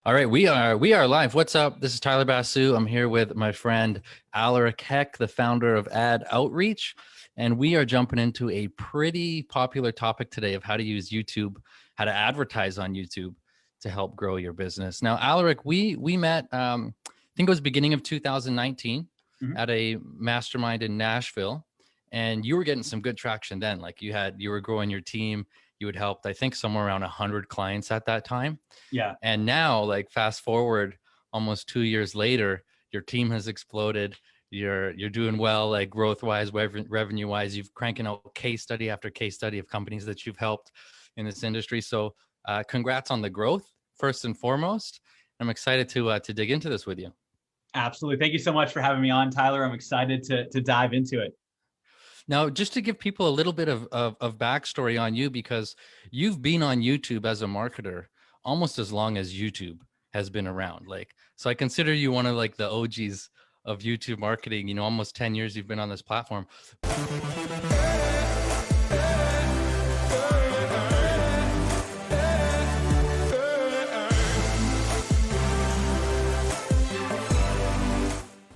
All right, we are live. What's up? This is Tyler Basu. I'm here with my friend Aleric Heck, the founder of Ad Outreach, and we are jumping into a pretty popular topic today of how to use YouTube, how to advertise on YouTube to help grow your business. Now, Aleric, we met, I think it was beginning of 2019 Mhm. at a mastermind in Nashville, and you were getting some good traction then. Like you were growing your team. You had helped, I think, somewhere around 100 clients at that time. Yeah. And now, like fast forward almost 2 years later, your team has exploded. You're doing well, like growth wise, revenue wise. You've cranking out case study after case study of companies that you've helped in this industry. So, congrats on the growth first and foremost. I'm excited to dig into this with you. Absolutely. Thank you so much for having me on, Tyler. I'm excited to dive into it. Now, just to give people a little bit of backstory on you, because you've been on YouTube as a marketer almost as long as YouTube has been around. Like, so I consider you one of like the OGs of YouTube marketing. You know, almost 10 years you've been on this platform.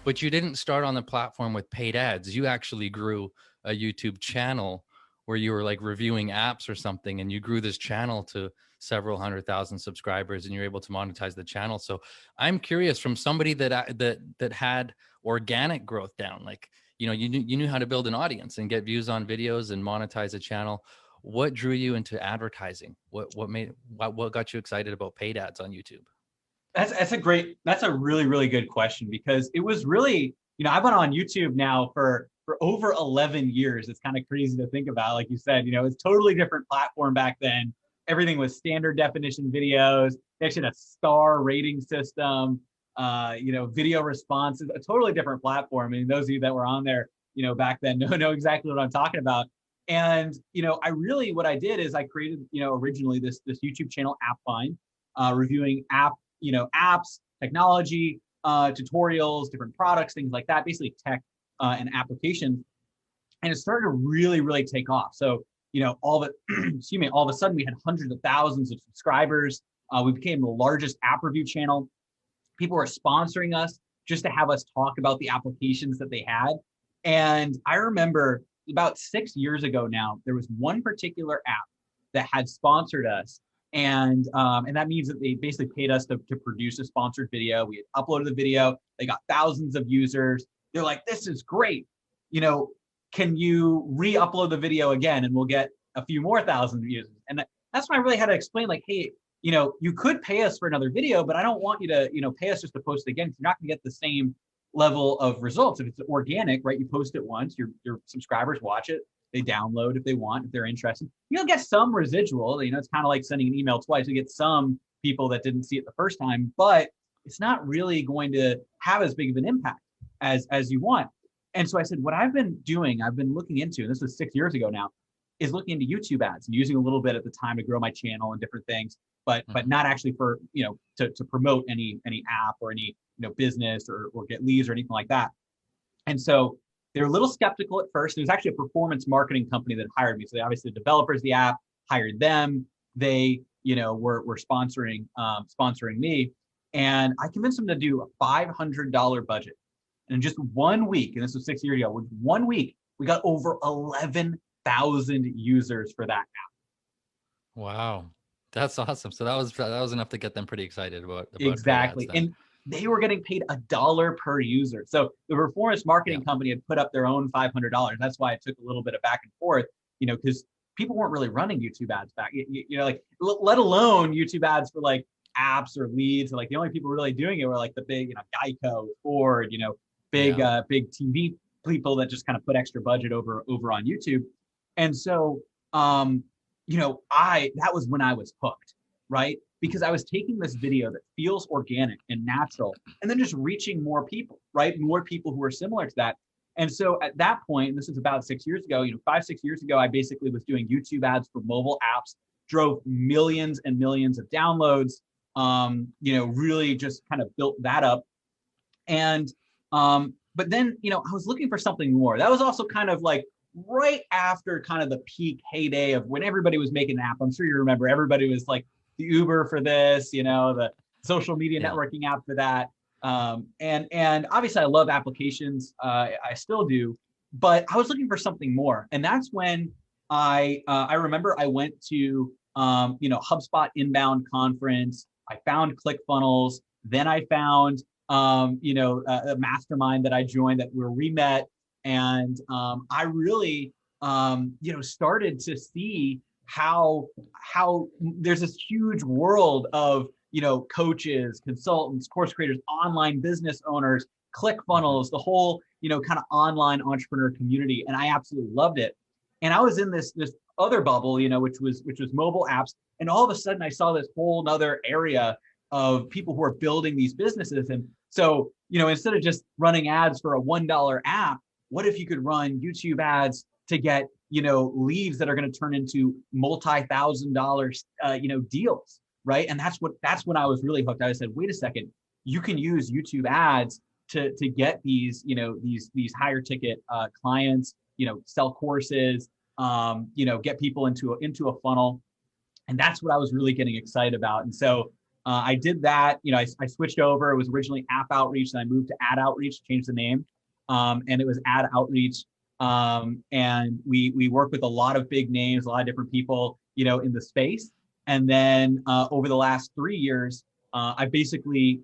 But you didn't start on the platform with paid ads. You actually grew a YouTube channel where you were like reviewing apps or something, and you grew this channel to several 100,000 subscribers, and you're able to monetize the channel. So I'm curious, from somebody that had organic growth down, like, you know, you knew how to build an audience and get views on videos and monetize a channel. What drew you into advertising? What got you excited about paid ads on YouTube? That's a really good question because it was really, I've been on YouTube now for over 11 years. It's kind of crazy to think about. Like you said, it's totally different platform back then. Everything was standard definition videos. They actually had a star rating system, video responses, a totally different platform. I mean, those of you that were on there, back then know exactly what I'm talking about. And, what I did is I created, originally this YouTube channel, App Find, reviewing apps, technology, tutorials, different products, things like that, basically tech and applications. And it started to really take off. So, all of it, excuse me, all of a sudden we had hundreds of thousands of subscribers. We became the largest app review channel. People were sponsoring us just to have us talk about the applications that they had. And I remember about 6 years ago now, there was one particular app that had sponsored us, and that means that they basically paid us to produce a sponsored video. We had uploaded the video. They got thousands of users. They're like, this is great. Can you re-upload the video again and we'll get a few more thousand users? And that's when I really had to explain, like, hey, you could pay us for another video, but I don't want you to, pay us just to post it again, because you're not going to get the same level of results. If it's organic, right? You post it once, your subscribers watch it, they download if they want, if they're interested. You'll get some residual. It's kind of like sending an email twice. You get some people that didn't see it the first time, but it's not really going to have as big of an impact as you want. And so I said, what I've been doing, I've been looking into, and this was 6 years ago now, is looking into YouTube ads and using a little bit at the time to grow my channel and different things, but not actually for, to promote any app or any, business or get leads or anything like that. And so they were a little skeptical at first. It was actually a performance marketing company that hired me. So they obviously, the developers of the app hired them. They, were sponsoring me. And I convinced them to do a $500 budget. And in just 1 week, and this was 6 years ago, with 1 week, we got over 11,000 users for that app. Wow, that's awesome. So that was enough to get them pretty excited about paid ads Exactly. then. And they were getting paid $1 per user. So the performance Yeah. marketing company had put up their own $500. That's why it took a little bit of back and forth, because people weren't really running YouTube ads back, let alone YouTube ads for like apps or leads. Like the only people really doing it were like the big, Geico, Ford, big, Yeah. big TV people that just kind of put extra budget over on YouTube. And so, that was when I was hooked, right? Because I was taking this video that feels organic and natural and then just reaching more people, right? More people who are similar to that. And so at that point, and this is about 6 years ago, 5, 6 years ago, I basically was doing YouTube ads for mobile apps, drove millions and millions of downloads, really just kind of built that up. And, but then, I was looking for something more. That was also kind of like right after kind of the peak heyday of when everybody was making an app. I'm sure you remember everybody was like the Uber for this, the social media Yeah. networking app for that. And obviously I love applications. I still do, but I was looking for something more. And that's when I remember I went to, HubSpot Inbound conference. I found ClickFunnels. Then I found, a mastermind that I joined where we met. And I really, started to see how there's this huge world of, coaches, consultants, course creators, online business owners, ClickFunnels, the whole, kind of online entrepreneur community. And I absolutely loved it. And I was in this other bubble, which was mobile apps. And all of a sudden I saw this whole nother area of people who are building these businesses. And so, instead of just running ads for a $1 app, what if you could run YouTube ads to get, leads that are going to turn into multi-$1,000, deals, right? And that's when I was really hooked. I said, wait a second, you can use YouTube ads to get these, these higher ticket clients, sell courses, get people into a funnel. And that's what I was really getting excited about. And so I did that. I switched over. It was originally App Outreach, and I moved to Ad Outreach, changed the name, and it was Ad Outreach. And we work with a lot of big names, a lot of different people, in the space. And then over the last 3 years, I basically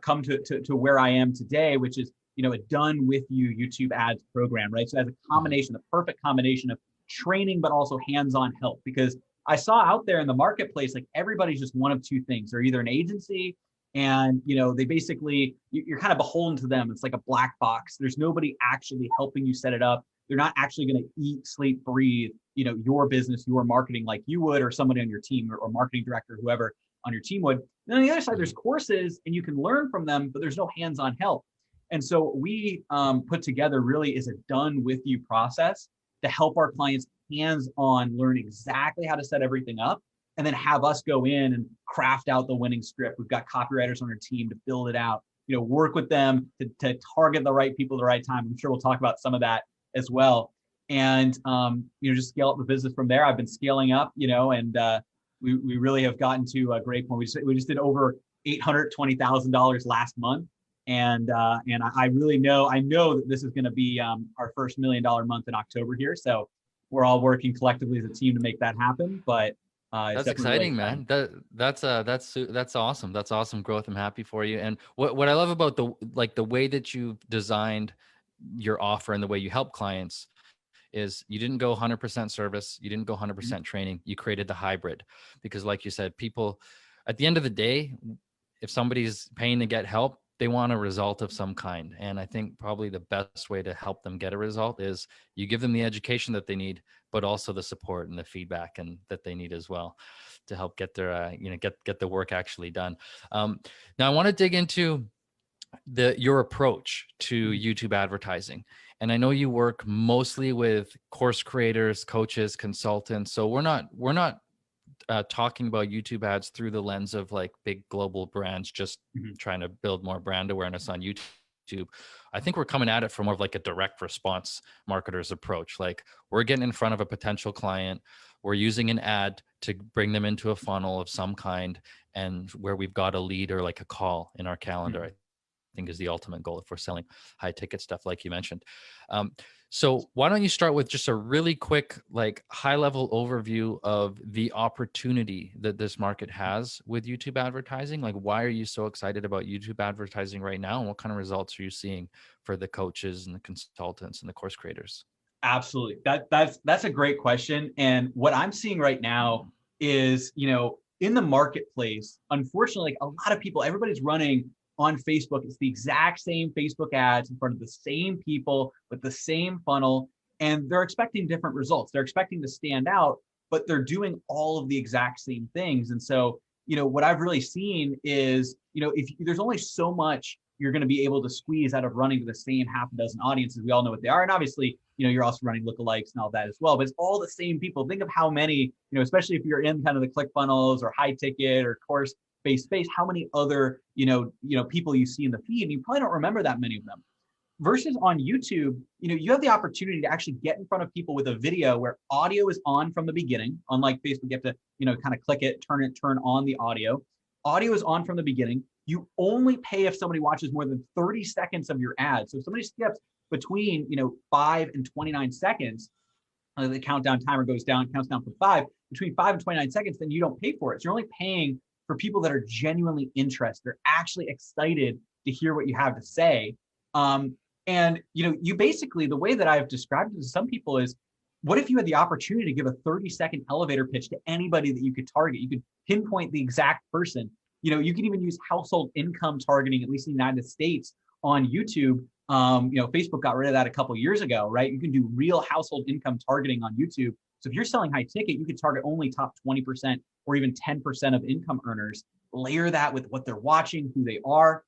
come to where I am today, which is, a done with you YouTube ads program, right? So as a combination, the perfect combination of training, but also hands-on help, because I saw out there in the marketplace, like everybody's just one of two things. They're either an agency and, they basically, you're kind of beholden to them. It's like a black box. There's nobody actually helping you set it up. They're not actually going to eat, sleep, breathe, your business, your marketing like you would, or somebody on your team or marketing director, whoever on your team would. And then on the other side, there's courses and you can learn from them, but there's no hands-on help. And so we put together really is a done with you process to help our clients hands-on learn exactly how to set everything up, and then have us go in and craft out the winning script. We've got copywriters on our team to build it out, work with them to target the right people at the right time. I'm sure we'll talk about some of that as well. And, just scale up the business from there. I've been scaling up, and we really have gotten to a great point. We just did over $820,000 last month. And I really know that this is going to be our first $1 million month in October here. So we're all working collectively as a team to make that happen. But that's exciting, really man. That's awesome. That's awesome growth. I'm happy for you. And what I love about the way that you've designed your offer and the way you help clients is you didn't go 100% service, you didn't go 100% training. You created the hybrid, because like you said, people at the end of the day, if somebody's paying to get help, they want a result of some kind. And I think probably the best way to help them get a result is you give them the education that they need, but also the support and the feedback and that they need as well to help get their, get the work actually done. Now I want to dig into your approach to YouTube advertising. And I know you work mostly with course creators, coaches, consultants. So we're not talking about YouTube ads through the lens of like big global brands just trying to build more brand awareness on YouTube. I think we're coming at it from more of like a direct response marketer's approach. Like we're getting in front of a potential client, we're using an ad to bring them into a funnel of some kind, and where we've got a lead or like a call in our calendar. I think is the ultimate goal if we're selling high ticket stuff like you mentioned. So why don't you start with just a really quick, like high level overview of the opportunity that this market has with YouTube advertising? Like, why are you so excited about YouTube advertising right now? And what kind of results are you seeing for the coaches and the consultants and the course creators? Absolutely. That's a great question. And what I'm seeing right now is, in the marketplace, unfortunately, like a lot of people, everybody's running on Facebook. It's the exact same Facebook ads in front of the same people with the same funnel, and they're expecting different results. They're expecting to stand out, but they're doing all of the exact same things. And so, what I've really seen is, if there's only so much you're going to be able to squeeze out of running to the same half a dozen audiences. We all know what they are. And obviously, you're also running lookalikes and all that as well, but it's all the same people. Think of how many, especially if you're in kind of the ClickFunnels or high ticket or course space, how many other, people you see in the feed, and you probably don't remember that many of them. Versus on YouTube, you have the opportunity to actually get in front of people with a video where audio is on from the beginning. Unlike Facebook, you have to, kind of click it, turn on the audio. Audio is on from the beginning. You only pay if somebody watches more than 30 seconds of your ad. So if somebody skips between 5 and 29 seconds, the countdown timer goes down, counts down from 5, between 5 and 29 seconds, then you don't pay for it. So you're only paying for people that are genuinely interested. They're actually excited to hear what you have to say. And you basically, the way that I've described it to some people is, what if you had the opportunity to give a 30-second elevator pitch to anybody that you could target? You could pinpoint the exact person. You can even use household income targeting, at least in the United States, on YouTube. Facebook got rid of that a couple of years ago, right? You can do real household income targeting on YouTube. So if you're selling high ticket, you could target only top 20% or even 10% of income earners. Layer that with what they're watching, who they are.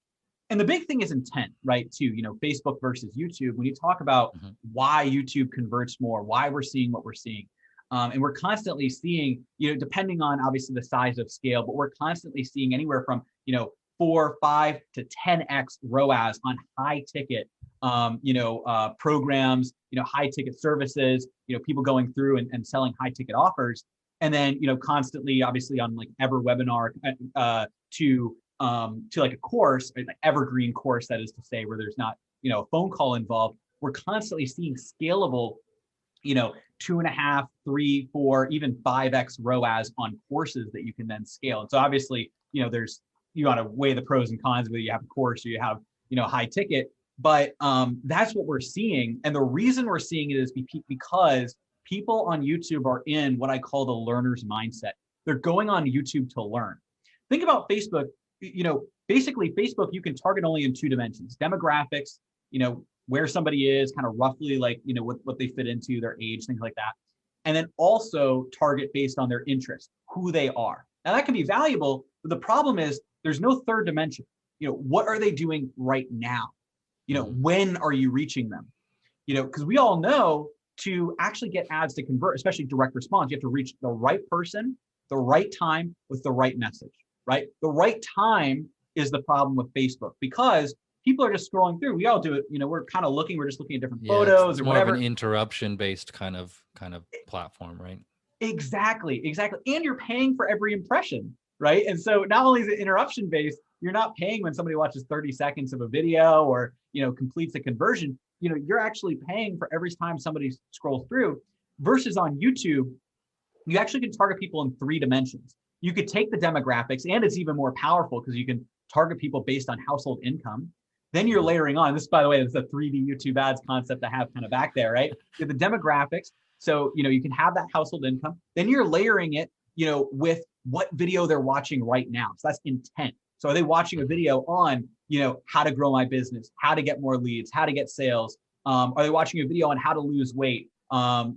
And the big thing is intent, right? Too, Facebook versus YouTube. When you talk about why YouTube converts more, why we're seeing what we're seeing. And we're constantly seeing, depending on obviously the size of scale, but we're constantly seeing anywhere from, 4, 5 to 10x ROAS on high ticket, programs, high ticket services, people going through and selling high ticket offers. And then, constantly, obviously on like every webinar to like a course, like evergreen course, that is to say, where there's not, a phone call involved. We're constantly seeing scalable, 2.5, 3, 4, even 5x ROAS on courses that you can then scale. And so obviously, you got to weigh the pros and cons, whether you have a course or you have, high ticket. But that's what we're seeing. And the reason we're seeing it is because people on YouTube are in what I call the learner's mindset. They're going on YouTube to learn. Think about Facebook. Basically Facebook, you can target only in 2 dimensions: demographics, where somebody is, kind of roughly like, what they fit into, their age, things like that. And then also target based on their interest, who they are. Now that can be valuable, but the problem is there's no third dimension. What are they doing right now? When are you reaching them? Because we all know to actually get ads to convert, especially direct response, you have to reach the right person, the right time with the right message, right? The right time is the problem with Facebook, because people are just scrolling through. We all do it. We're kind of looking, we're just looking at different photos it's or more whatever. of an interruption based kind of platform, right? Exactly. And you're paying for every impression, right? And so not only is it interruption based, you're not paying when somebody watches 30 seconds of a video or, completes a conversion. You're actually paying for every time somebody scrolls through. Versus on YouTube, you actually can target people in 3 dimensions. You could take the demographics, and it's even more powerful because you can target people based on household income. Then you're layering on, this, by the way, this is a 3D YouTube ads concept I have kind of back there, right? You have the demographics. So, you can have that household income. Then you're layering it, with what video they're watching right now. So that's intent. So are they watching a video on, how to grow my business, how to get more leads, how to get sales? Are they watching a video on how to lose weight? How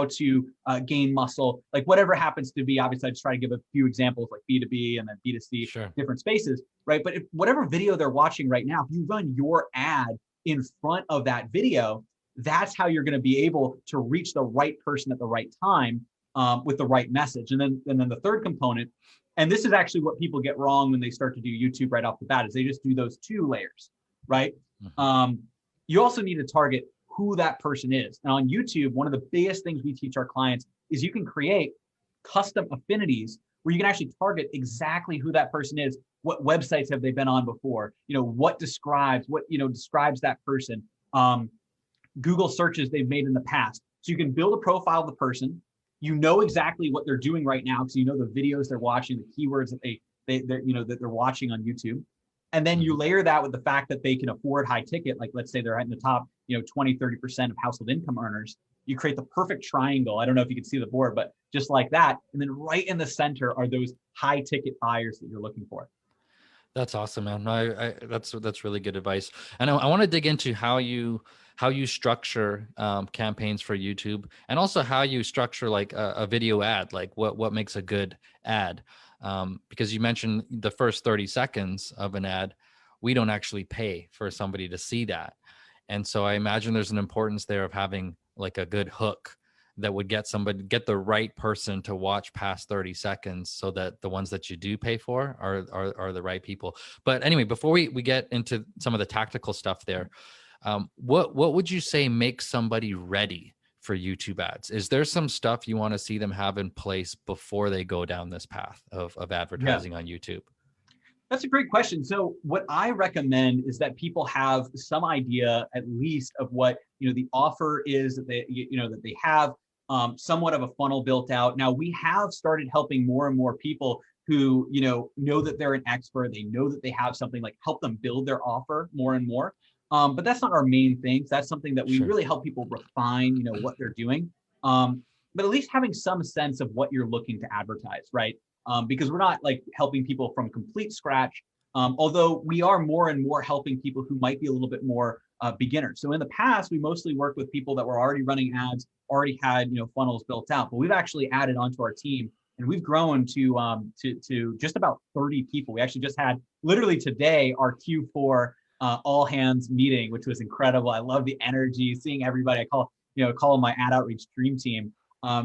to gain muscle, like whatever happens to be. Obviously, I just try to give a few examples like B2B and then B2C, Sure. Different spaces, right? But if whatever video they're watching right now, if you run your ad in front of that video, that's how you're going to be able to reach the right person at the right time with the right message. And then the third component, and this is actually what people get wrong when they start to do YouTube right off the bat, is they just do those 2 layers, right? Mm-hmm. You also need to target who that person is. And on YouTube, one of the biggest things we teach our clients is you can create custom affinities where you can actually target exactly who that person is. What websites have they been on before? What describes that person? Google searches they've made in the past. So you can build a profile of the person. You know exactly what they're doing right now because you know the videos they're watching, the keywords that that they're watching on YouTube. And then you layer that with the fact that they can afford high ticket, like let's say they're in the top, 20, 30% of household income earners. You create the perfect triangle. I don't know if you can see the board, but just like that. And then right in the center are those high ticket buyers that you're looking for. That's awesome, man. That's really good advice. And I want to dig into how you structure campaigns for YouTube, and also how you structure like a video ad, like what makes a good ad. Because you mentioned the first 30 seconds of an ad, we don't actually pay for somebody to see that. And so I imagine there's an importance there of having like a good hook that would get the right person to watch past 30 seconds so that the ones that you do pay for are the right people. But anyway, before we get into some of the tactical stuff there, what would you say makes somebody ready for YouTube ads? Is there some stuff you want to see them have in place before they go down this path of advertising on YouTube? That's a great question. So what I recommend is that people have some idea at least of what, the offer is that they have, somewhat of a funnel built out. Now we have started helping more and more people who, know that they're an expert, they know that they have something, like help them build their offer more and more. But that's not our main thing. That's something that we Sure. really help people refine, what they're doing. But at least having some sense of what you're looking to advertise, right? Because we're not like helping people from complete scratch. Although we are more and more helping people who might be a little bit more beginners. So in the past, we mostly worked with people that were already running ads, already had funnels built out. But we've actually added onto our team, and we've grown to just about 30 people. We actually just had literally today our Q4 all hands meeting, which was incredible. I love the energy, seeing everybody. I call them my ad outreach dream team.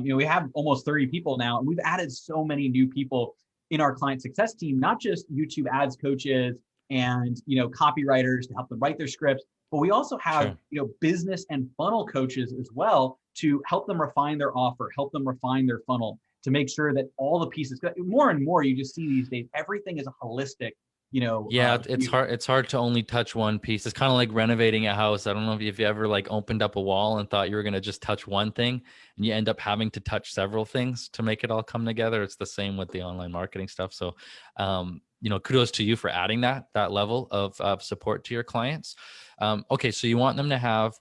We have almost 30 people now, and we've added so many new people in our client success team, not just YouTube ads coaches and copywriters to help them write their scripts, but we also have business and funnel coaches as well to help them refine their offer, help them refine their funnel, to make sure that all the pieces, more and more you just see these days, everything is a holistic. It's hard to only touch one piece. It's kind of like renovating a house. I don't know if you ever like opened up a wall and thought you were going to just touch one thing, and you end up having to touch several things to make it all come together. It's the same with the online marketing stuff. So, kudos to you for adding that level of support to your clients. Okay. So you want them to have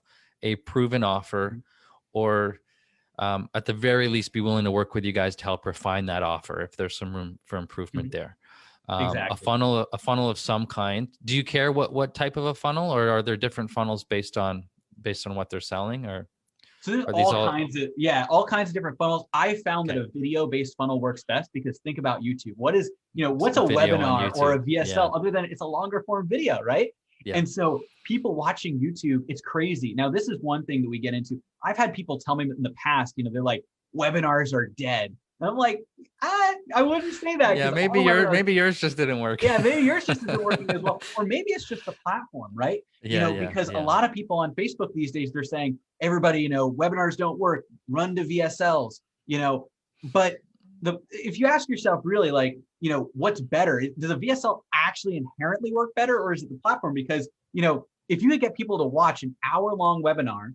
a proven offer, or at the very least be willing to work with you guys to help refine that offer if there's some room for improvement there. Exactly. A funnel of some kind. Do you care what type of a funnel, or are there different funnels based on what they're selling? Or so there's all kinds of different funnels. I found that a video-based funnel works best, because think about YouTube. What's a webinar or a VSL other than it's a longer form video, right? Yeah. And so people watching YouTube, it's crazy. Now, this is one thing that we get into. I've had people tell me in the past, they're like, webinars are dead. And I'm like, I wouldn't say that. Yeah, maybe yours just didn't work. Yeah, maybe yours just isn't working as well. Or maybe it's just the platform, right? Because a lot of people on Facebook these days, they're saying, everybody, webinars don't work, run to VSLs, but if you ask yourself really, like, what's better? Does a VSL actually inherently work better, or is it the platform? Because, if you could get people to watch an hour-long webinar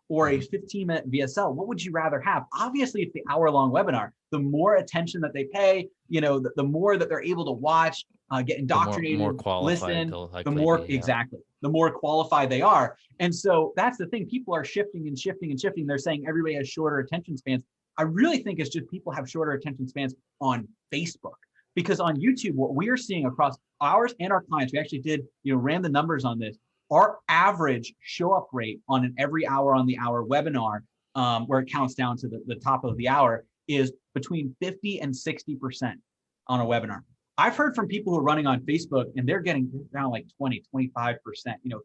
or a 15-minute VSL, what would you rather have? Obviously, it's the hour-long webinar. The more attention that they pay, the more that they're able to watch, get indoctrinated, more qualified, listen, exactly, the more qualified they are. And so that's the thing. People are shifting and shifting and shifting. They're saying everybody has shorter attention spans. I really think it's just people have shorter attention spans on Facebook, because on YouTube, what we are seeing across ours and our clients, we actually ran the numbers on this. Our average show up rate on an every hour on the hour webinar, where it counts down to the top of the hour, is between 50 and 60% on a webinar. I've heard from people who are running on Facebook, and they're getting down like 20, 25%,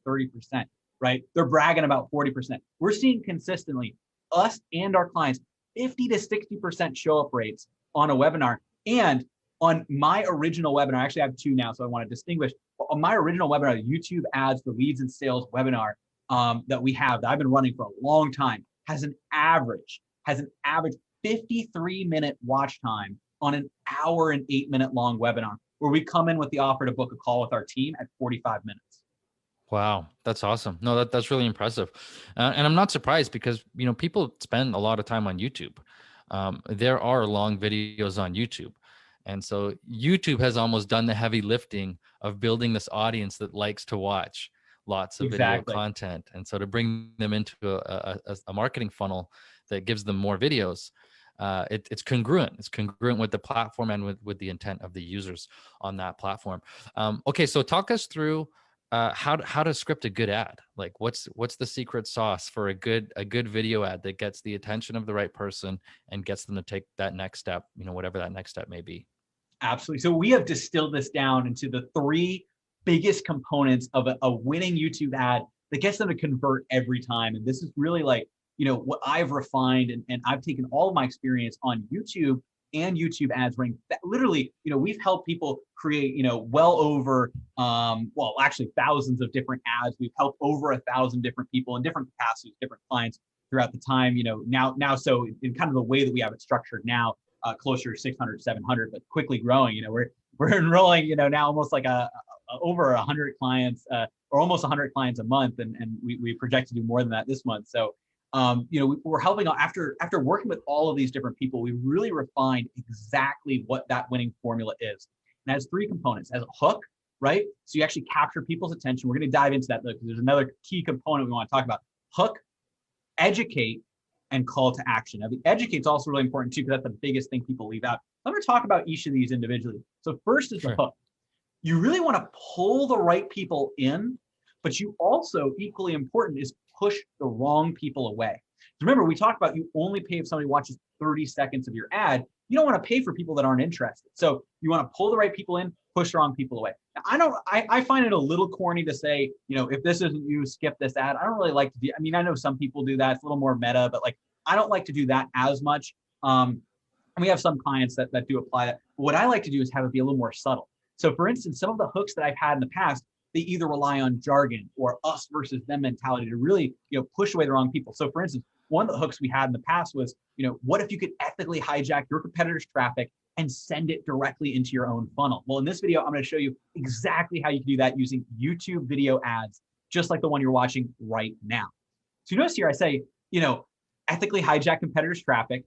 30%, right? They're bragging about 40%. We're seeing consistently, us and our clients, 50 to 60% show up rates on a webinar. And on my original webinar, I actually have two now, so I want to distinguish. On my original webinar, YouTube ads for leads and sales webinar that we have, that I've been running for a long time, has an average 53-minute watch time on an hour and 8-minute long webinar, where we come in with the offer to book a call with our team at 45 minutes. Wow, that's awesome. No, that's really impressive. And I'm not surprised, because, people spend a lot of time on YouTube. There are long videos on YouTube. And so YouTube has almost done the heavy lifting of building this audience that likes to watch lots of video content. And so to bring them into a marketing funnel that gives them more videos, it's congruent. It's congruent with the platform and with the intent of the users on that platform. Okay, so talk us through how to script a good ad. Like, what's the secret sauce for a good video ad that gets the attention of the right person and gets them to take that next step, whatever that next step may be? Absolutely. So we have distilled this down into the three biggest components of a winning YouTube ad that gets them to convert every time. And this is really like, what I've refined, and I've taken all of my experience on YouTube and YouTube ads running. Literally, we've helped people create, well over, actually thousands of different ads. We've helped over 1,000 different people in different capacities, different clients throughout the time, now, so in kind of the way that we have it structured now, closer to 600, 700, but quickly growing, we're we're enrolling, now almost like over 100 clients, or almost 100 clients a month, and we project to do more than that this month. So we're helping out after working with all of these different people. We really refined exactly what that winning formula is. And it has 3 components. It has a hook, right? So you actually capture people's attention. We're going to dive into that though, because there's another key component we want to talk about. Hook, educate, and call to action. Now, the educate's also really important too, because that's the biggest thing people leave out. I'm going to talk about each of these individually. So first is the hook. You really want to pull the right people in, but you also, equally important, is push the wrong people away. Remember, we talked about you only pay if somebody watches 30 seconds of your ad. You don't want to pay for people that aren't interested. So you want to pull the right people in, push the wrong people away. Now, I find it a little corny to say, if this isn't you, skip this ad. I don't really like to do, I know some people do that. It's a little more meta, but like, I don't like to do that as much. And we have some clients that do apply that. But what I like to do is have it be a little more subtle. So for instance, some of the hooks that I've had in the past, they either rely on jargon or us versus them mentality to really, push away the wrong people. So for instance, one of the hooks we had in the past was, what if you could ethically hijack your competitor's traffic and send it directly into your own funnel? Well, in this video, I'm going to show you exactly how you can do that using YouTube video ads, just like the one you're watching right now. So you notice here, I say, ethically hijack competitors' traffic,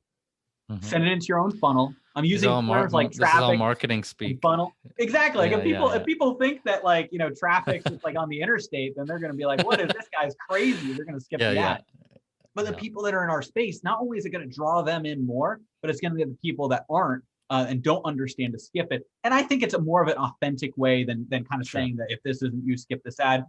send it into your own funnel. I'm using terms like traffic. This is all marketing speak. Funnel. Exactly. Like if people think that like, traffic is like on the interstate, then they're going to be like, what is this guy's crazy? They're going to skip the ad. But the people that are in our space, not only is it going to draw them in more, but it's going to be the people that aren't and don't understand to skip it. And I think it's a more of an authentic way than kind of saying that if this isn't you, skip this ad,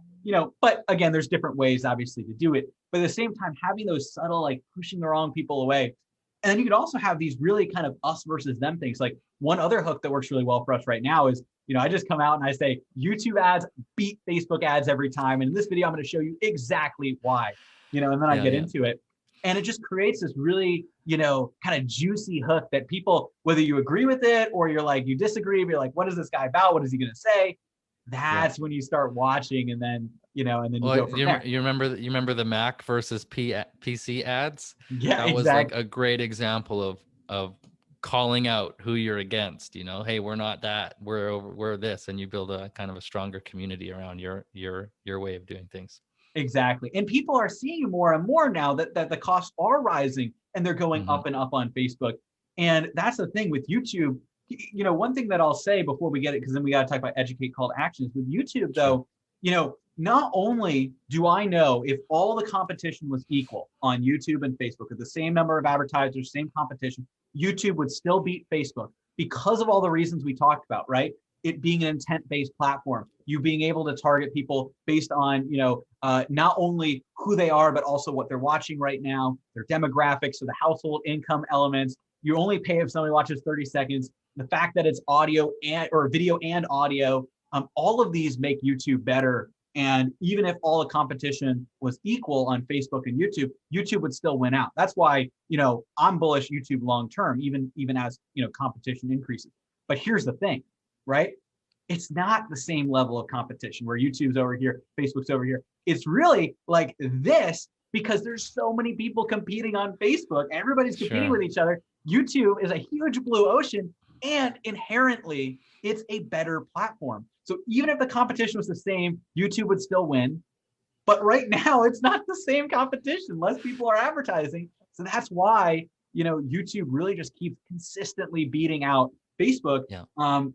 but again, there's different ways obviously to do it. But at the same time, having those subtle, like pushing the wrong people away. And then you could also have these really kind of us versus them things. Like one other hook that works really well for us right now is, I just come out and I say, YouTube ads beat Facebook ads every time. And in this video, I'm going to show you exactly why, and then I get into it. And it just creates this really, kind of juicy hook that people, whether you agree with it or you're like, you disagree, you're like, what is this guy about? What is he going to say? That's when you start watching, and then, and then you go from there. You remember the Mac versus PC ads? Yeah, that was like a great example of calling out who you're against. Hey, we're not that. We're this, and you build a kind of a stronger community around your way of doing things. Exactly. And people are seeing more and more now that the costs are rising and they're going up and up on Facebook. And that's the thing with YouTube. One thing that I'll say before we get it, because then we got to talk about educate, call to actions. With YouTube though, not only do I know if all the competition was equal on YouTube and Facebook with the same number of advertisers, same competition, YouTube would still beat Facebook because of all the reasons we talked about, right? It being an intent-based platform, you being able to target people based on, not only who they are, but also what they're watching right now, their demographics, so the household income elements. You only pay if somebody watches 30 seconds. The fact that it's audio or video and audio, all of these make YouTube better. And even if all the competition was equal on Facebook and YouTube, YouTube would still win out. That's why, I'm bullish YouTube long-term, even as, competition increases. But here's the thing, right? It's not the same level of competition where YouTube's over here, Facebook's over here. It's really like this because there's so many people competing on Facebook. Everybody's competing with each other. YouTube is a huge blue ocean, and inherently it's a better platform. So even if the competition was the same, YouTube would still win. But right now it's not the same competition. Less people are advertising. So that's why, YouTube really just keeps consistently beating out Facebook.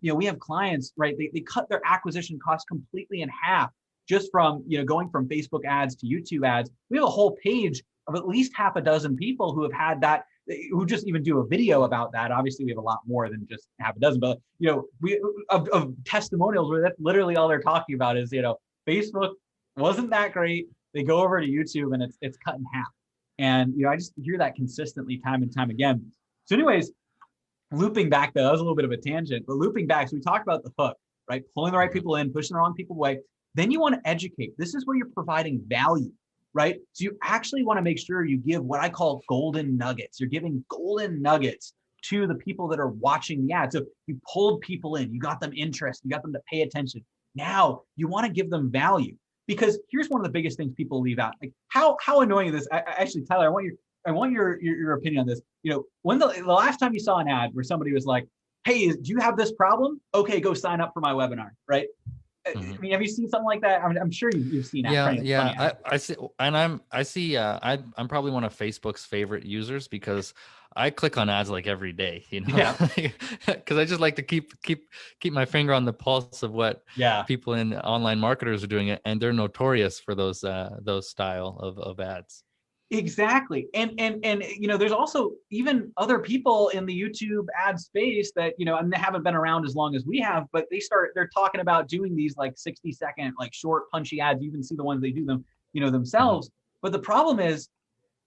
We have clients, right? They cut their acquisition costs completely in half just from, going from Facebook ads to YouTube ads. We have a whole page of at least half a dozen people who have had that, who just even do a video about that. Obviously, we have a lot more than just half a dozen, but we of testimonials where that's literally all they're talking about is, Facebook wasn't that great. They go over to YouTube and it's cut in half. And I just hear that consistently time and time again. So anyways, looping back though, that was a little bit of a tangent, but looping back, so we talked about the hook, right? Pulling the right people in, pushing the wrong people away. Then you want to educate. This is where you're providing value, right? So you actually want to make sure you give what I call golden nuggets. You're giving golden nuggets to the people that are watching the ad. So you pulled people in, you got them interested, you got them to pay attention. Now you want to give them value, because here's one of the biggest things people leave out. Like how annoying is this? Actually, Tyler, I want your opinion on this. When the last time you saw an ad where somebody was like, hey, do you have this problem? Okay, go sign up for my webinar, right? I mean, have you seen something like that? I'm sure you've seen that. Yeah. I see, and I'm probably one of Facebook's favorite users because I click on ads like every day, Yeah. because I just like to keep my finger on the pulse of what Yeah. people in online marketers are doing, and they're notorious for those style of ads. Exactly. And there's also even other people in the YouTube ad space that, and they haven't been around as long as we have, but they're talking about doing these like 60-second, like short, punchy ads. You even see the ones they do them, themselves. But the problem is,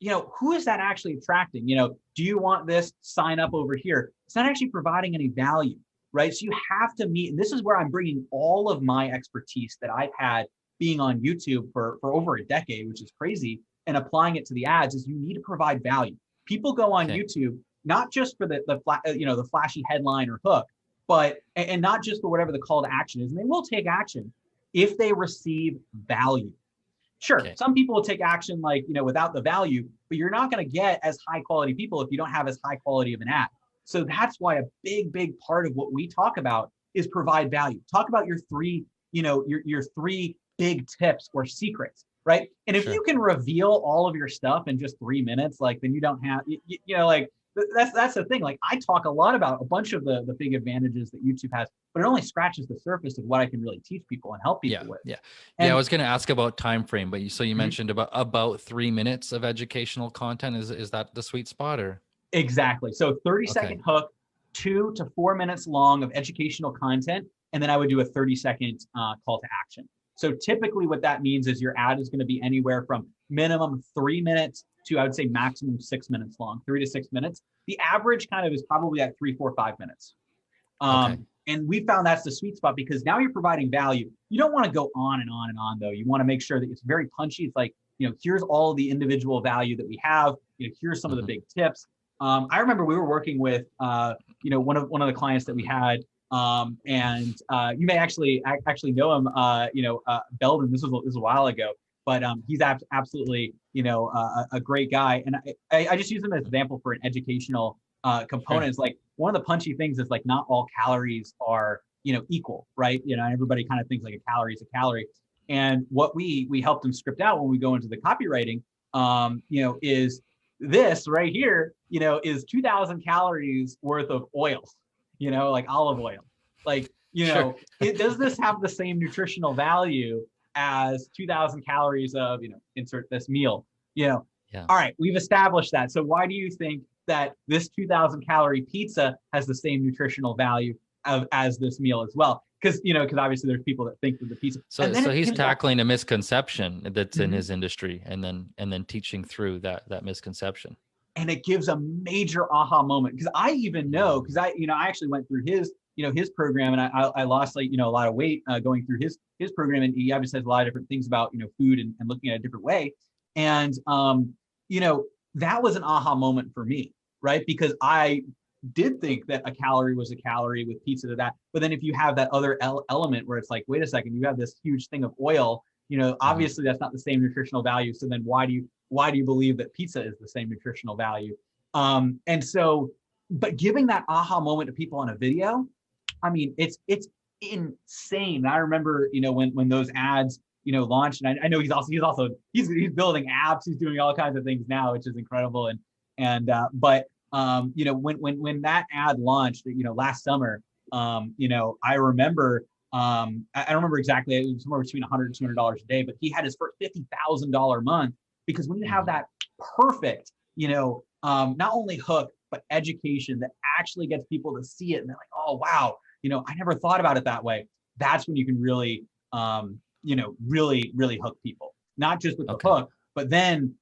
who is that actually attracting? Do you want this? Sign up over here. It's not actually providing any value, right? So you have to meet, and this is where I'm bringing all of my expertise that I've had being on YouTube for over a decade, which is crazy, and applying it to the ads, is you need to provide value. People go on YouTube not just for the flashy headline or hook, but and not just for whatever the call to action is. And they will take action if they receive value. Sure, some people will take action without the value, but you're not going to get as high quality people if you don't have as high quality of an ad. So that's why a big part of what we talk about is provide value. Talk about your three, your three big tips or secrets. Right. And if you can reveal all of your stuff in just 3 minutes, then you don't have, that's the thing. Like, I talk a lot about a bunch of the big advantages that YouTube has, but it only scratches the surface of what I can really teach people and help people with. I was going to ask about time frame, but you mentioned about 3 minutes of educational content. Is that the sweet spot, or? Exactly. So 30-second hook, 2 to 4 minutes long of educational content. And then I would do a 30-second call to action. So typically what that means is your ad is going to be anywhere from minimum 3 minutes to, I would say, maximum 6 minutes long, 3 to 6 minutes. The average kind of is probably at 3, 4, 5 minutes. And we found that's the sweet spot because now you're providing value. You don't want to go on and on and on, though. You want to make sure that it's very punchy. It's like, here's all the individual value that we have. Here's some of the big tips. I remember we were working with, one of the clients that we had. And you may actually know him, Belden. This was a while ago, but he's absolutely, a great guy. And I just use him as an example for an educational component. It's like one of the punchy things is like not all calories are, equal, right? Everybody kind of thinks like a calorie is a calorie. And what we helped him script out when we go into the copywriting, is this right here, is 2,000 calories worth of oil. Like olive oil, does this have the same nutritional value as 2,000 calories of, insert this meal, All right, we've established that. So why do you think that this 2,000 calorie pizza has the same nutritional value as this meal as well? Because obviously there's people that think that the pizza. So he's tackling a misconception that's in his industry, and then teaching through that misconception. And it gives a major aha moment, because I even know, because I actually went through his program, and I lost a lot of weight going through his program, and he obviously has a lot of different things about food and looking at a different way, and that was an aha moment for me, right? Because I did think that a calorie was a calorie with pizza to that, but then if you have that other element where it's like, wait a second, you have this huge thing of oil, obviously that's not the same nutritional value. So then why do you believe that pizza is the same nutritional value? And so, but giving that aha moment to people on a video, I mean, it's insane. I remember, when those ads, launched, and I know he's building apps, he's doing all kinds of things now, which is incredible. But when that ad launched, last summer, I remember, I don't remember exactly, it was somewhere between $100 and $200 a day, but he had his first $50,000 month, because when you have that perfect, not only hook, but education that actually gets people to see it, and they're like, oh, wow, I never thought about it that way. That's when you can really, really hook people, not just with the hook, but then,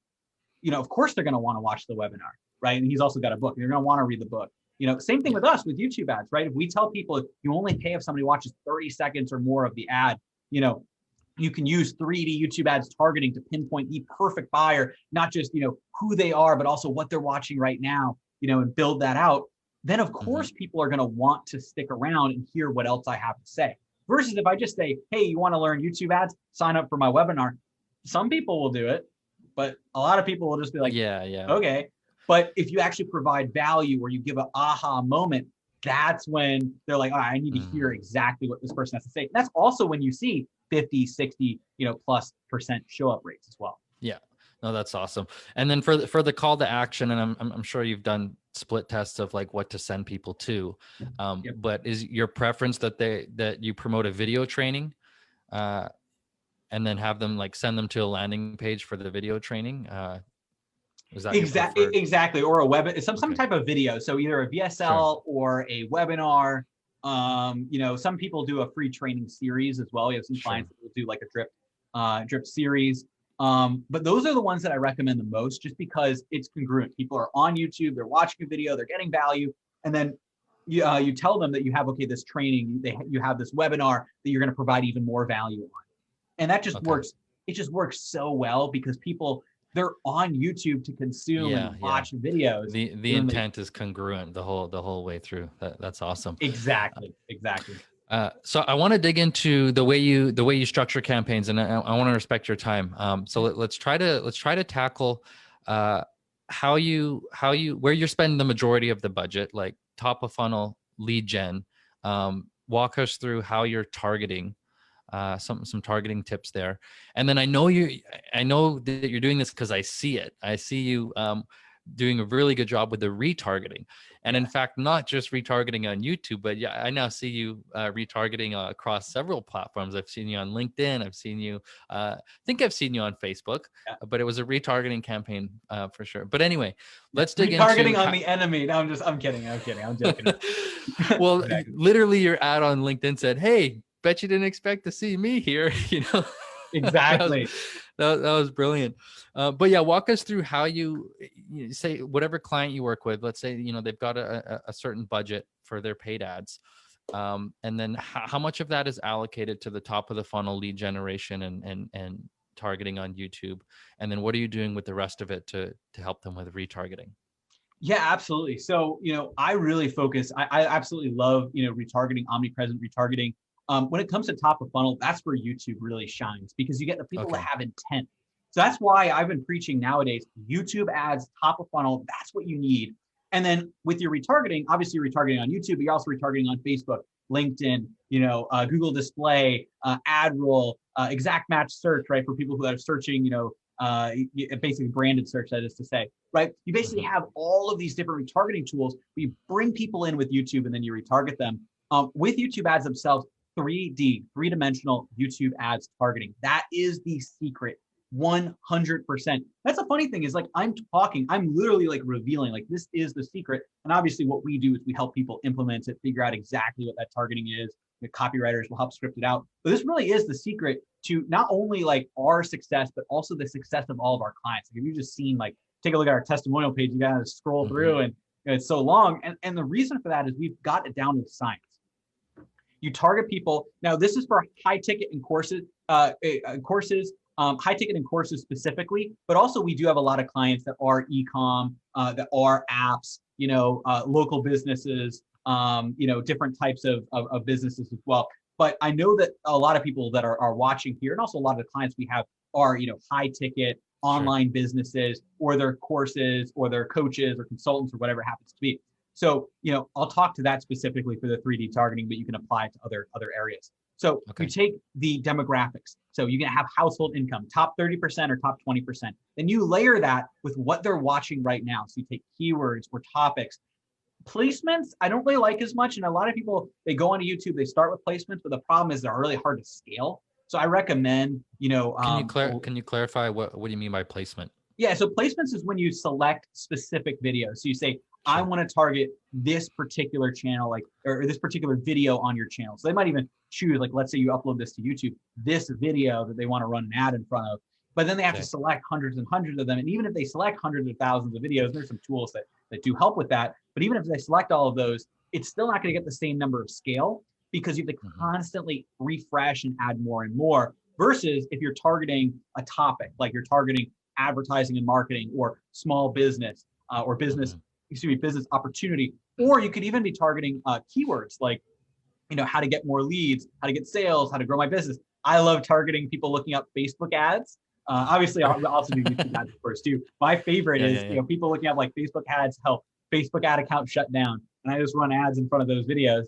of course they're going to want to watch the webinar, right? And he's also got a book. They're going to want to read the book. Same thing with us with YouTube ads, right? If we tell people you only pay if somebody watches 30 seconds or more of the ad, you can use 3D YouTube ads targeting to pinpoint the perfect buyer, not just, who they are, but also what they're watching right now, and build that out. Then of course people are going to want to stick around and hear what else I have to say. Versus if I just say, hey, you want to learn YouTube ads? Sign up for my webinar. Some people will do it, but a lot of people will just be like, yeah, okay. But if you actually provide value, or you give an aha moment, that's when they're like, all right, I need to hear exactly what this person has to say. And that's also when you see 50, 60, +% show up rates as well. Yeah. No, that's awesome. And then for the call to action, and I'm sure you've done split tests of like what to send people to, Yep. but is your preference that you promote a video training, and then have them like send them to a landing page for the video training? Is that your preferred? Exactly. Or a web, some type of video. So either a VSL or a webinar. Some people do a free training series as well. You have some clients that will do like a drip series. But those are the ones that I recommend the most, just because it's congruent. People are on YouTube, they're watching a video, they're getting value, and then you tell them that you have, okay, this training, you have this webinar that you're going to provide even more value on, and that just works. It just works so well because they're on YouTube to consume and watch videos. The intent is congruent the whole way through. That's awesome. Exactly. So I want to dig into the way you structure campaigns, and I want to respect your time. So let's try to tackle where you're spending the majority of the budget, like top of funnel lead gen. Walk us through how you're targeting, some targeting tips there. And then I know that you're doing this because I see it. I see you doing a really good job with the retargeting. And in fact, not just retargeting on YouTube, but I now see you retargeting across several platforms. I've seen you on LinkedIn. I've seen you, I think I've seen you on Facebook, but it was a retargeting campaign for sure. But anyway, let's dig into retargeting on the enemy. No, I'm kidding. I'm joking. Well, literally your ad on LinkedIn said, "Hey, bet you didn't expect to see me here." Exactly. That was brilliant. But yeah, walk us through how you say whatever client you work with. Let's say they've got a certain budget for their paid ads, and then how much of that is allocated to the top of the funnel lead generation and targeting on YouTube, and then what are you doing with the rest of it to help them with retargeting? Yeah, absolutely. So I really focus. I absolutely love retargeting, omnipresent retargeting. When it comes to top of funnel, that's where YouTube really shines, because you get the people that have intent. So that's why I've been preaching nowadays, YouTube ads, top of funnel, that's what you need. And then with your retargeting, obviously you're retargeting on YouTube, but you're also retargeting on Facebook, LinkedIn, Google Display, ad roll, exact match search, right? For people who are searching, basically branded search, that is to say, right? You basically have all of these different retargeting tools. You bring people in with YouTube and then you retarget them. With YouTube ads themselves, 3D, three-dimensional YouTube ads targeting. That is the secret, 100%. That's the funny thing is, like, I'm literally like revealing, like, this is the secret. And obviously what we do is we help people implement it, figure out exactly what that targeting is. The copywriters will help script it out. But this really is the secret to not only like our success, but also the success of all of our clients. Like, if you've just seen, like, take a look at our testimonial page, you gotta scroll through and it's so long. And the reason for that is we've got it down to science. You target people. Now, this is for high ticket and courses, high ticket and courses specifically, but also we do have a lot of clients that are e-com, that are apps, local businesses, different types of businesses as well. But I know that a lot of people that are watching here, and also a lot of the clients we have are, high ticket online businesses, or their courses, or their coaches or consultants, or whatever it happens to be. So, I'll talk to that specifically for the 3D targeting, but you can apply it to other areas. So you take the demographics. So you're going to have household income, top 30% or top 20%. Then you layer that with what they're watching right now. So you take keywords or topics. Placements, I don't really like as much. And a lot of people, they go onto YouTube, they start with placements, but the problem is they're really hard to scale. So I recommend, Can you clarify what do you mean by placement? Yeah, so placements is when you select specific videos. So you say, I want to target this particular channel, or this particular video on your channel. So they might even choose, like, let's say you upload this to YouTube, this video that they want to run an ad in front of, but then they have to select hundreds and hundreds of them. And even if they select hundreds of thousands of videos, there's some tools that do help with that. But even if they select all of those, it's still not going to get the same number of scale, because you have to constantly refresh and add more and more, versus if you're targeting a topic, like you're targeting advertising and marketing, or small business, or business opportunity. Or you could even be targeting keywords like, how to get more leads, how to get sales, how to grow my business. I love targeting people looking up Facebook ads. Obviously, I'll also do YouTube ads, of course, too. My favorite is people looking up like Facebook ads help Facebook ad account shut down. and I just run ads in front of those videos.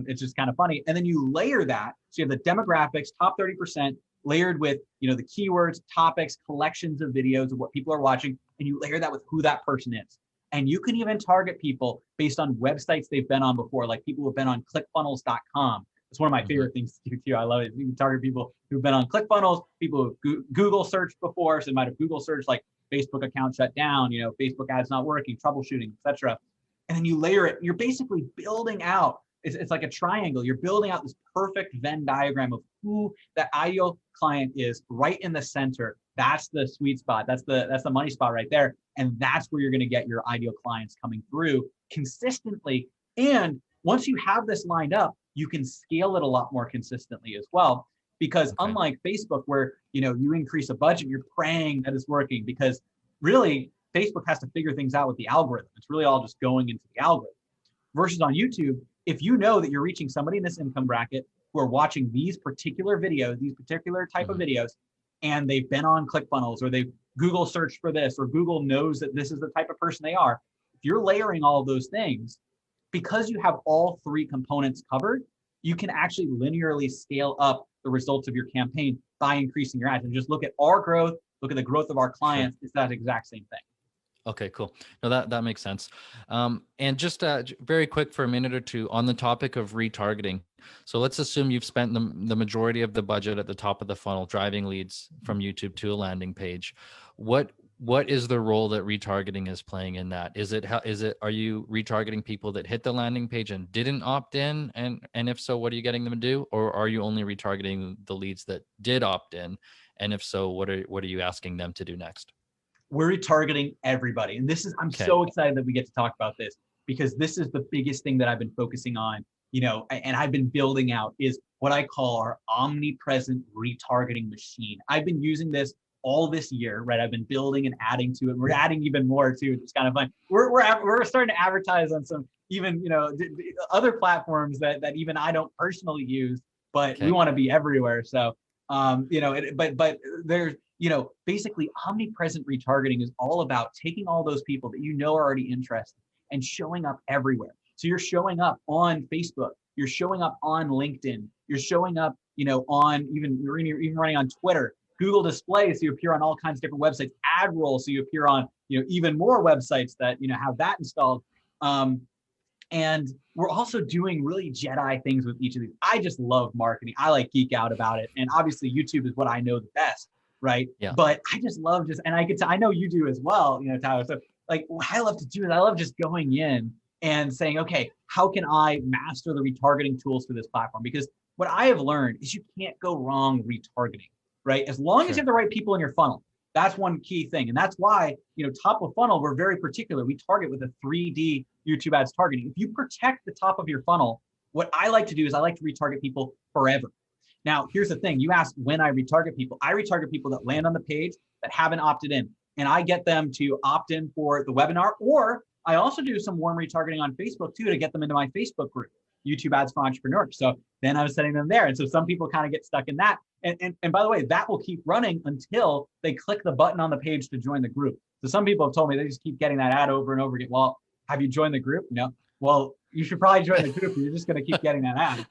It's just kind of funny. And then you layer that. So you have the demographics, top 30%, layered with, the keywords, topics, collections of videos of what people are watching, and you layer that with who that person is. And you can even target people based on websites they've been on before, like people who've been on ClickFunnels.com. It's one of my favorite things to do too. I love it. You can target people who've been on ClickFunnels, people who Google searched before, so they might have Google searched like Facebook account shut down, Facebook ads not working, troubleshooting, etc. And then you layer it. You're basically building out. It's like a triangle. You're building out this perfect Venn diagram of who that ideal client is right in the center. That's the sweet spot. That's the money spot right there. And that's where you're going to get your ideal clients coming through consistently. And once you have this lined up, you can scale it a lot more consistently as well. Because unlike Facebook, where you increase a budget, you're praying that it's working, because really Facebook has to figure things out with the algorithm. It's really all just going into the algorithm. Versus on YouTube, if you know that you're reaching somebody in this income bracket who are watching these particular videos, these particular type of videos, and they've been on ClickFunnels, or they've Google searched for this, or Google knows that this is the type of person they are, if you're layering all of those things, because you have all three components covered, you can actually linearly scale up the results of your campaign by increasing your ads. And just look at our growth, look at the growth of our clients. It's that exact same thing. Okay, cool. No, that makes sense. And just very quick for a minute or two on the topic of retargeting. So let's assume you've spent the majority of the budget at the top of the funnel driving leads from YouTube to a landing page. What is the role that retargeting is playing in that? Are you retargeting people that hit the landing page and didn't opt in? And if so, what are you getting them to do? Or are you only retargeting the leads that did opt in? And if so, what are you asking them to do next? We're retargeting everybody. And I'm so excited that we get to talk about this, because this is the biggest thing that I've been focusing on, and I've been building out, is what I call our omnipresent retargeting machine. I've been using this all this year, right? I've been building and adding to it. We're adding even more too, which is kind of fun. We're starting to advertise on some even, other platforms that even I don't personally use, but we want to be everywhere. So, but there's, basically omnipresent retargeting is all about taking all those people that are already interested and showing up everywhere. So you're showing up on Facebook, you're showing up on LinkedIn, you're showing up, on you're even running on Twitter, Google Display, so you appear on all kinds of different websites, AdRoll, so you appear on, even more websites that, have that installed. And we're also doing really Jedi things with each of these. I just love marketing. I like geek out about it. And obviously YouTube is what I know the best. Right. Yeah. But I just love and I know you do as well, Tyler. So like what I love to do is I love just going in and saying, okay, how can I master the retargeting tools for this platform? Because what I have learned is you can't go wrong retargeting, right? As long as you have the right people in your funnel, that's one key thing. And that's why, top of funnel, we're very particular. We target with a 3D YouTube ads targeting. If you protect the top of your funnel, what I like to do is I like to retarget people forever. Now, here's the thing. You asked when I retarget people. I retarget people that land on the page that haven't opted in. And I get them to opt in for the webinar. Or I also do some warm retargeting on Facebook too, to get them into my Facebook group, YouTube Ads for Entrepreneurs. So then I was sending them there. And so some people kind of get stuck in that. And by the way, that will keep running until they click the button on the page to join the group. So some people have told me they just keep getting that ad over and over again. Well, have you joined the group? No. Well, you should probably join the group. You're just going to keep getting that ad.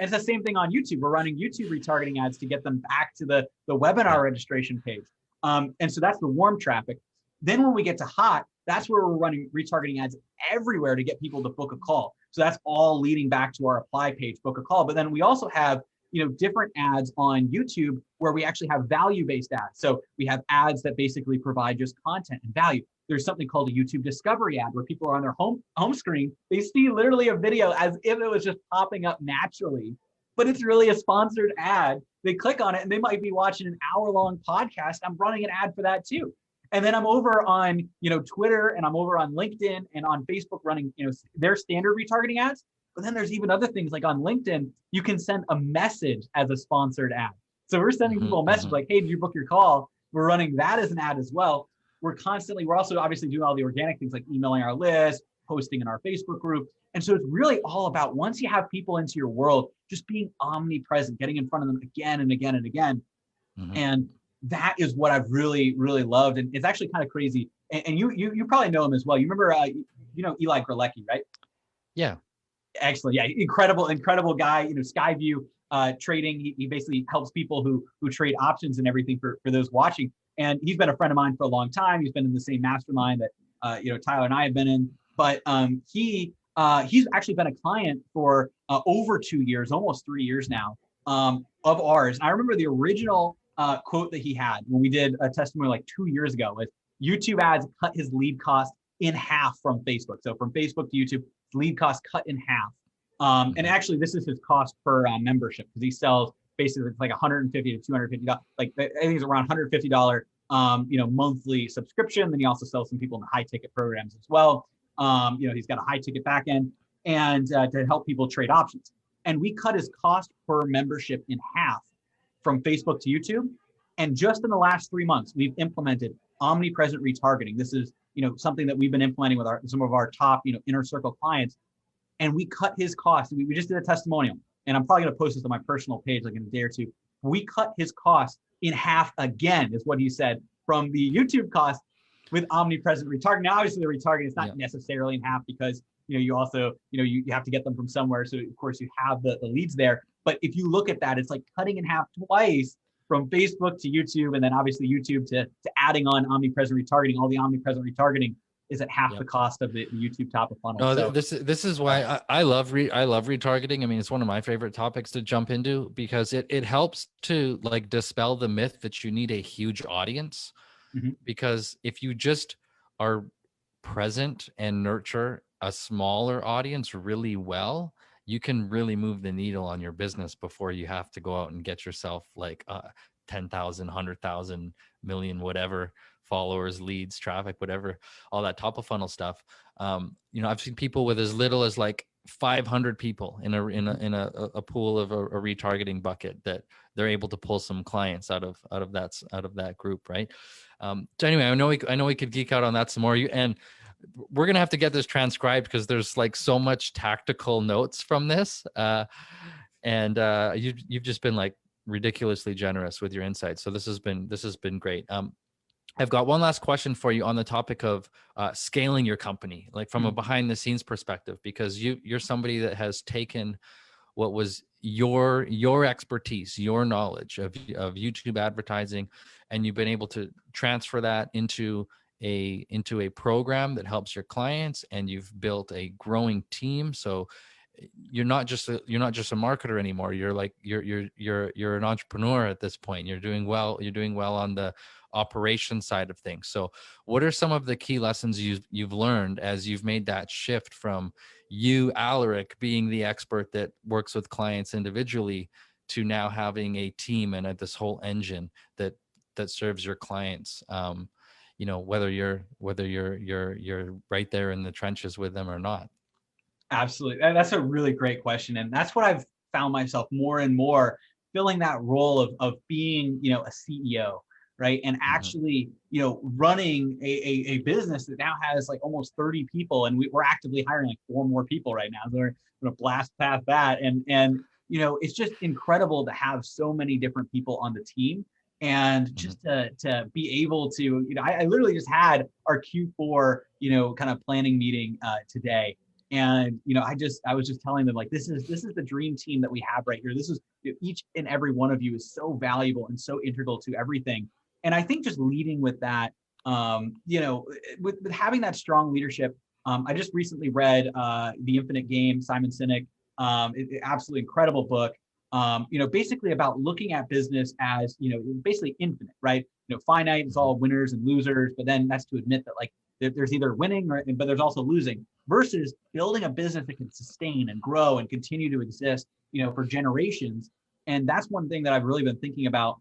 It's the same thing on YouTube. We're running YouTube retargeting ads to get them back to the webinar registration page. And so that's the warm traffic. Then when we get to hot, that's where we're running retargeting ads everywhere to get people to book a call. So that's all leading back to our apply page, book a call. But then we also have, different ads on YouTube where we actually have value-based ads. So we have ads that basically provide just content and value. There's something called a YouTube discovery ad where people are on their home screen. They see literally a video as if it was just popping up naturally, but it's really a sponsored ad. They click on it and they might be watching an hour-long podcast. I'm running an ad for that too. And then I'm over on, Twitter, and I'm over on LinkedIn and on Facebook running, their standard retargeting ads. But then there's even other things like on LinkedIn, you can send a message as a sponsored ad. So we're sending people a message like, hey, did you book your call? We're running that as an ad as well. We're also obviously doing all the organic things like emailing our list, posting in our Facebook group. And so it's really all about, once you have people into your world, just being omnipresent, getting in front of them again and again and again. And that is what I've really, really loved. And it's actually kind of crazy. And you probably know him as well. You remember, Eli Grelecki, right? Yeah. Excellent. Yeah, incredible guy. Skyview trading. He basically helps people who trade options and everything for those watching. And he's been a friend of mine for a long time. He's been in the same mastermind that Tyler and I have been in. But he's actually been a client for over 2 years, almost 3 years now, of ours. And I remember the original quote that he had when we did a testimony like 2 years ago was YouTube ads cut his lead cost in half from Facebook. So from Facebook to YouTube, lead cost cut in half. And actually, this is his cost per membership because he sells basically it's like $150 to $250. Like I think it's around $150 monthly subscription. Then he also sells some people in the high ticket programs as well. He's got a high ticket back end and to help people trade options. And we cut his cost per membership in half from Facebook to YouTube. And just in the last 3 months, we've implemented omnipresent retargeting. This is something that we've been implementing with some of our top inner circle clients, and we cut his cost. We just did a testimonial, and I'm probably going to post this on my personal page like in a day or two. We cut his cost in half again, is what he said, from the YouTube cost with omnipresent retargeting. Now, obviously, the retargeting is not necessarily in half because you also you have to get them from somewhere. So of course you have the leads there. But if you look at that, it's like cutting in half twice from Facebook to YouTube, and then obviously YouTube to adding on omnipresent retargeting. All the omnipresent retargeting is at half the cost of the YouTube top of funnel. No, so, this is why I love retargeting. I mean, it's one of my favorite topics to jump into because it helps to like dispel the myth that you need a huge audience. Mm-hmm. Because if you just are present and nurture a smaller audience really well, you can really move the needle on your business before you have to go out and get yourself like 10,000, 100,000, million, whatever followers, leads, traffic, whatever, all that top of funnel stuff. I've seen people with as little as like 500 people in a pool of a retargeting bucket that they're able to pull some clients out of that group, right? So anyway, I know we could geek out on that some more. And we're gonna have to get this transcribed because there's like so much tactical notes from this, and you've just been like ridiculously generous with your insights. So this has been great. I've got one last question for you on the topic of scaling your company, like from a behind the scenes perspective, because you're somebody that has taken what was your expertise, your knowledge of YouTube advertising, and you've been able to transfer that into a program that helps your clients, and you've built a growing team. So you're not just a marketer anymore. You're an entrepreneur at this point. You're doing well on the operation side of things. So what are some of the key lessons you've learned as you've made that shift from you, Aleric, being the expert that works with clients individually to now having a team and this whole engine that serves your clients? Whether you're right there in the trenches with them or not. Absolutely. That's a really great question. And that's what I've found myself more and more filling that role of being, a CEO, right? And actually, running a business that now has like almost 30 people, and we're actively hiring like 4 more people right now. So we're going to blast past that. And it's just incredible to have so many different people on the team. And just to be able to, I literally just had our Q4, kind of planning meeting today. And, I was just telling them like, this is the dream team that we have right here. This is each and every one of you is so valuable and so integral to everything. And I think just leading with that, with having that strong leadership, I just recently read The Infinite Game, Simon Sinek, absolutely incredible book. Basically about looking at business as, basically infinite, right? Finite is all winners and losers, but then that's to admit that like there's either winning but there's also losing, versus building a business that can sustain and grow and continue to exist, for generations. And that's one thing that I've really been thinking about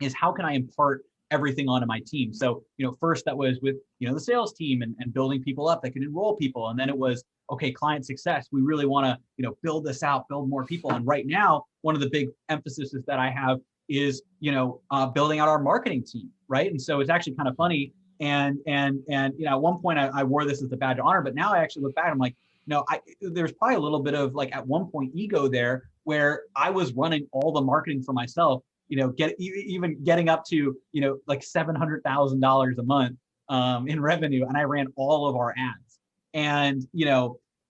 is how can I impart everything onto my team? So, first that was with, the sales team and building people up that can enroll people. And then it was, okay, client success. We really want to, build this out, build more people. And right now, one of the big emphases that I have is, building out our marketing team, right? And so it's actually kind of funny. And at one point I wore this as a badge of honor, but now I actually look back, I'm like, there's probably a little bit of like at one point ego there where I was running all the marketing for myself, even getting up to, like $700,000 a month in revenue. And I ran all of our ads. And,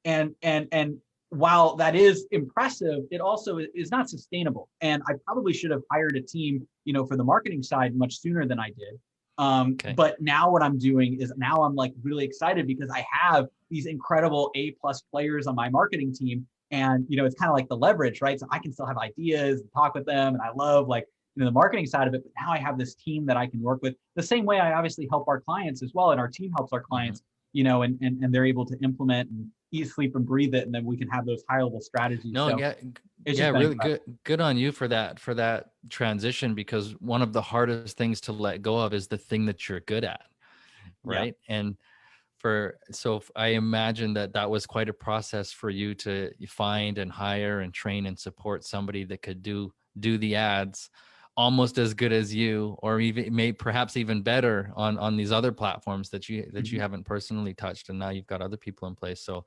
And while that is impressive, it also is not sustainable. And I probably should have hired a team, for the marketing side much sooner than I did. Okay. But now what I'm doing is now I'm like really excited because I have these incredible A+ players on my marketing team. And, it's kind of like the leverage, right? So I can still have ideas and talk with them. And I love like, the marketing side of it, but now I have this team that I can work with the same way I obviously help our clients as well. And our team helps our clients, and they're able to implement and eat, sleep, and breathe it. And then we can have those high level strategies. No, So yeah, it's yeah, just really good on you for that transition, because one of the hardest things to let go of is the thing that you're good at, right? And so I imagine that was quite a process for you to find and hire and train and support somebody that could do the ads almost as good as you, or even perhaps even better on these other platforms that you haven't personally touched, and now you've got other people in place. So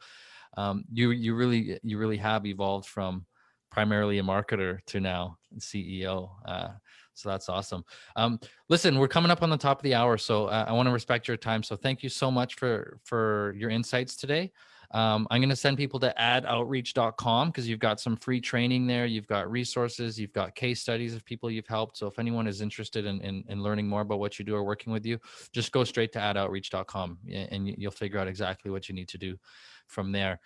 you really have evolved from primarily a marketer to now CEO. So that's awesome. Listen, we're coming up on the top of the hour, so I want to respect your time. So thank you so much for your insights today. I'm going to send people to adoutreach.com because you've got some free training there. You've got resources, you've got case studies of people you've helped. So if anyone is interested in learning more about what you do or working with you, just go straight to adoutreach.com and you'll figure out exactly what you need to do from there.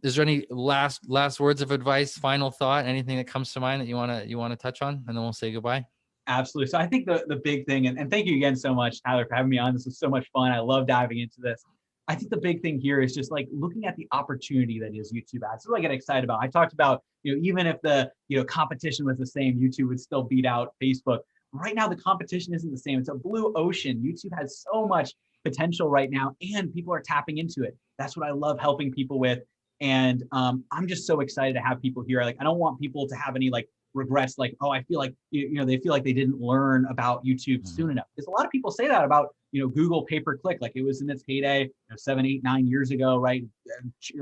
Is there any last words of advice, final thought, anything that comes to mind that you want to touch on, and then we'll say goodbye? Absolutely. So I think the big thing, and thank you again so much, Tyler, for having me on. This was so much fun. I love diving into this. I think the big thing here is just like looking at the opportunity that is YouTube ads. That's what I get excited about. I talked about, even if the, competition was the same, YouTube would still beat out Facebook. Right now, the competition isn't the same. It's a blue ocean. YouTube has so much potential right now, and people are tapping into it. That's what I love helping people with. And I'm just so excited to have people here. Like, I don't want people to have any like regrets, like, oh, I feel like, they feel like they didn't learn about YouTube soon enough. Because a lot of people say that about, Google pay-per-click, like it was in its heyday, 7, 8, 9 years ago, right?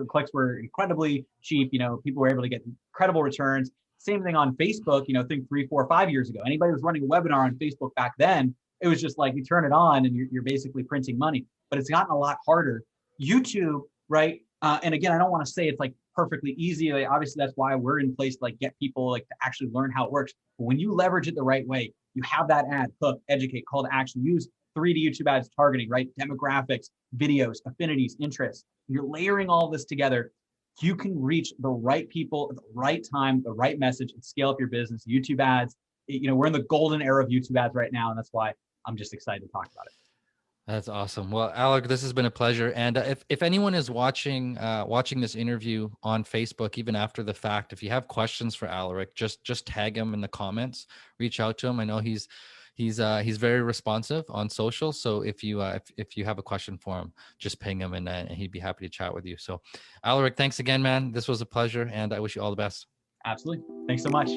Clicks were incredibly cheap. People were able to get incredible returns. Same thing on Facebook, think 3, 4, 5 years ago. Anybody was running a webinar on Facebook back then, it was just like you turn it on and you're basically printing money. But it's gotten a lot harder. YouTube, right? And again, I don't want to say it's like perfectly easy. Like, obviously, that's why we're in place to like get people like to actually learn how it works. But when you leverage it the right way, you have that ad, hook, educate, call to action, use 3D YouTube ads targeting, right? Demographics, videos, affinities, interests. You're layering all this together. You can reach the right people at the right time, the right message, and scale up your business. YouTube ads, we're in the golden era of YouTube ads right now. And that's why I'm just excited to talk about it. That's awesome. Well, Alec, this has been a pleasure. And if anyone is watching this interview on Facebook, even after the fact, if you have questions for Aleric, just tag him in the comments, reach out to him. I know he's very responsive on social. So if you have a question for him, just ping him and he'd be happy to chat with you. So Aleric, thanks again, man. This was a pleasure and I wish you all the best. Absolutely. Thanks so much.